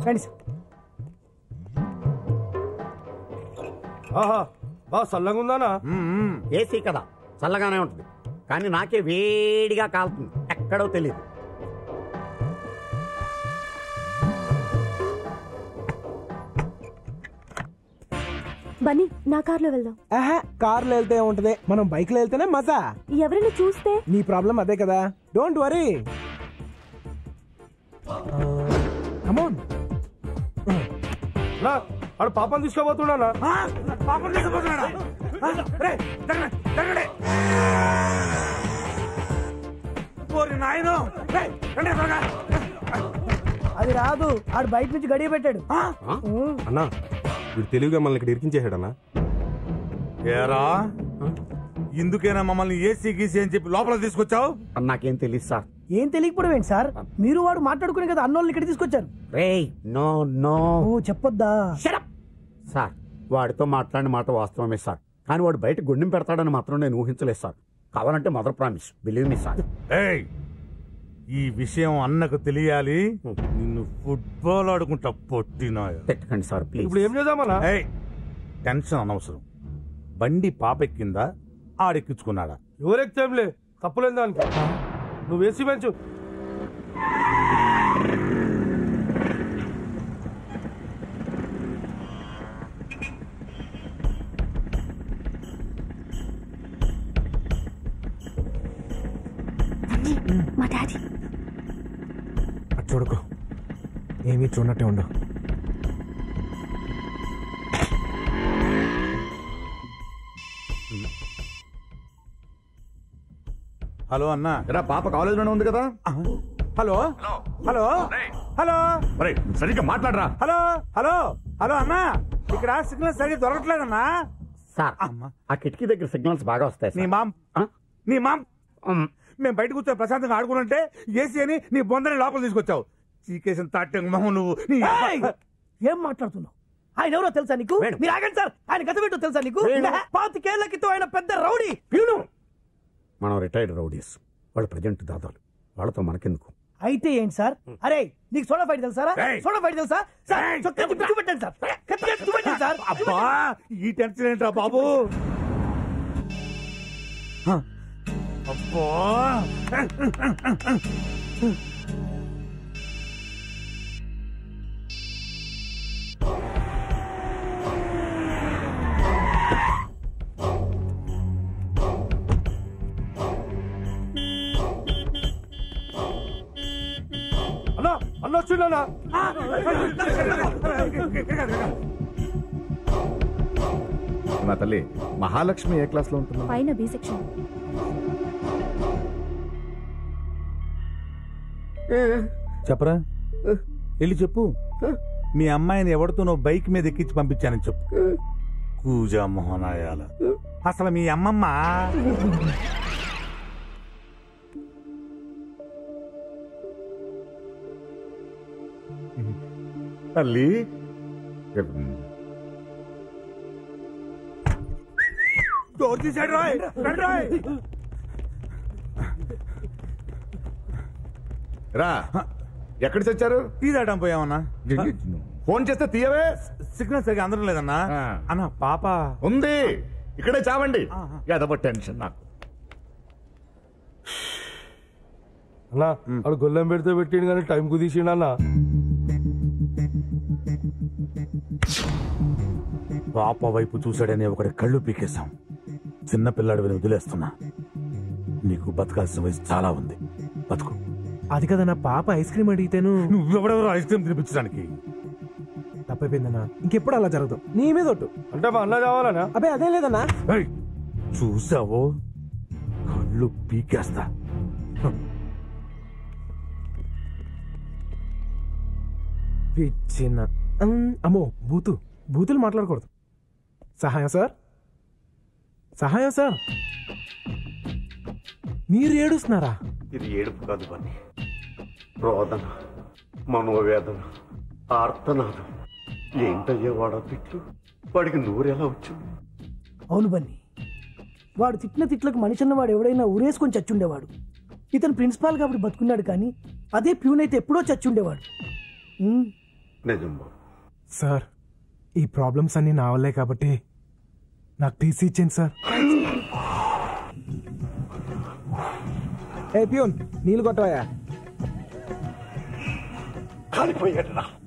రండి సార్. ఆహా బా చల్లగా ఉందానా? ఏసీ కదా చల్లగానే ఉంటుంది, కానీ నాకే వేడిగా కాలుతుంది, ఎక్కడో తెలియదు. బన్నీ నా కార్లో వెళ్దాం. కార్లో వెళ్తే ఉంటది, మనం బైక్ లో వెళ్తేనే మజా. ఎవరైనా చూస్తే నీ ప్రాబ్లం అదే కదా, డోంట్ వరీ. కమాన్. నా ఆడు పాపం తీసుకోబోతున్నానా? పాపం తీసుకుపోతున్నాడా? అది రాదు, ఆడు బయట నుంచి గడియ పెట్టాడు. అన్నా వీడు తెలివిగా మనల్ని ఇక్కడ ఇరికించేసాడన్నా. ఏరా ఇందుకేనా మమ్మల్ని ఏసీ గీసీ అని చెప్పి లోపల తీసుకొచ్చావు? నాకేం తెలియదు సార్. ఏం తెలియకపోవడం ఏంటి సార్, మీరు వాడు మాట్లాడుకునే కదా అన్నోళ్ళని ఇక్కడ తీసుకొచ్చారు. రేయ్ నో నో చెప్పొద్దా? సార్ వాడితో మాట్లాడిన మాట వాస్తవమే సార్, కానీ వాడు బయట గుండెం పెడతాడని మాత్రం నేను ఊహించలేదు సార్. కావాలంటే mother promise, believe me sir. ఏయ్ ఈ విషయం అన్నకు తెలియాలి, నిన్ను ఫుట్బాల్ ఆడుకుంటా పొట్టినా. పెట్టకండి సార్ ప్లీజ్. ఇప్పుడు ఏం చేద్దామన్నా? ఏయ్ టెన్షన్ అనవసరం. బండి పాపెక్కిందా ఆడెక్కించుకున్నాడా? ఎవరెక్తేంలే, తప్పులేని దానికి. నువ్వు వేసి పెంచు. మా డాడీ. చూడకు, ఏమీ చూడనట్టే ఉండు. హలో అన్నా. పాప కాలేజీలోనే ఉంది కదా? హలో హలో హలో సరిగ్గా మాట్లాడరా. హలో హలో హలో అన్నా, ఇక్కడ సిగ్నల్ సరిగ్గా దొరకట్లేదన్నా. సార్ ఆ కిటికీ దగ్గర సిగ్నల్స్ బాగా వస్తాయి. నీ మామ్ మేము బయట కూర్చొని ప్రశాంతంగా ఆడుకుంటుంటే ఏసీ అని నీ బొందని లోపల తీసుకొచ్చావు. చీకేసిన తాటంగ మొహం నువ్వు. ఏం మాట్లాడుతున్నావు? ఆయన ఎవరో తెలుసా నీకు? మీరు ఆగండి సార్, ఆయన గత పెట్టో తెలుసా నీకు? 25 ఏళ్ల క్రితం ఆయన పెద్ద రౌడీ. మనం రిటైర్డ్ రౌడీస్, వాళ్ళు ప్రజెంట్ దాదాలు, వాళ్ళతో మనకెందుకు? అయితే ఏంటి సార్? అరే నీకు సోడా ఫైట్ తెలుసా? సోడా ఫైట్ తెలుసా? చూపెట్టండి సార్, చూపెట్టండి సార్. అబ్బా ఈ టెన్షన్ ఏంట్రా బాబు? అబ్బా అన్నా అన్న వచ్చిండనా? నా తల్లి మహాలక్ష్మి ఏ క్లాస్ లో ఉంటున్నా? పైన బి సెక్షన్. చెప్పరా, వెళ్ళి చెప్పు. మీ అమ్మాయిని ఎవరితో నువ్వు బైక్ మీద ఎక్కించి పంపించానని చెప్పు. కూజా మోహనాయాల, అసలు మీ అమ్మమ్మ తల్లి డోర్ తీసాడు. రాయ్ రాయ్ రా. ఎక్కడ చచ్చారు? టీ తాగడం పోయామన్నా. ఫోన్ చేస్తే తీయవే. సిగ్నల్ సరిగా అందరం లేదన్నా. అన్న పాప ఉంది, ఇక్కడే చావండి. ఏదో టెన్షన్ నాకు. అన్నా వాడు గొల్లెం పెడితే పెట్టిండు కానీ టైం కుదిసిండు అన్న. పాప వైపు చూశాడని ఒకటి కళ్ళు పీకేశాం. చిన్న పిల్లాడు వదిలేస్తున్నా. నీకు బతకాల్సిన వయసు చాలా ఉంది, బతుకు. అది కదా నా పాప ఐస్ క్రీమ్ అడిగితేను నువ్వెవడెవరో ఐస్ క్రీమ్ తినిపించడానికి. తప్పైపోయిందన్నా, ఇంకెప్పుడు అలా జరగదు. నీ మీద ఒట్టు. అంటే మా అన్న కావాలనా? అబ్బే అదే లేదన్నా. చూసావో కళ్ళు పీకేస్తా. పిచ్చిన అమ్మో, బూతులు మాట్లాడకూడదు. సహాయం సార్, సహాయం సార్. మీరు ఏడుస్తున్నారా? ఇది ఏడుపు కాదు బన్నీ, రోదన, మనోవేదన, ఆర్తనాదం. ఏంటయ్యా వాడా తిట్లు? వాడికి నూరెలా వచ్చింది? అవును బన్నీ, వాడు తిట్టిన తిట్లకు మనిషి అన్నవాడు ఎవడైనా ఊరేసుకొని చచ్చుండేవాడు. ఇతను ప్రిన్సిపాల్ కాబట్టి బతుకున్నాడు, కానీ అదే ప్యూన్ అయితే ఎప్పుడో చచ్చుండేవాడు. నిజం బాబు. సార్ ఈ ప్రాబ్లమ్స్ అన్ని నా వల్లే కాబట్టి నాకు టీసీ ఇచ్చింది సార్. ఏ ప్యూన్ నీళ్ళు కొట్టవా? కాలిపోయాడు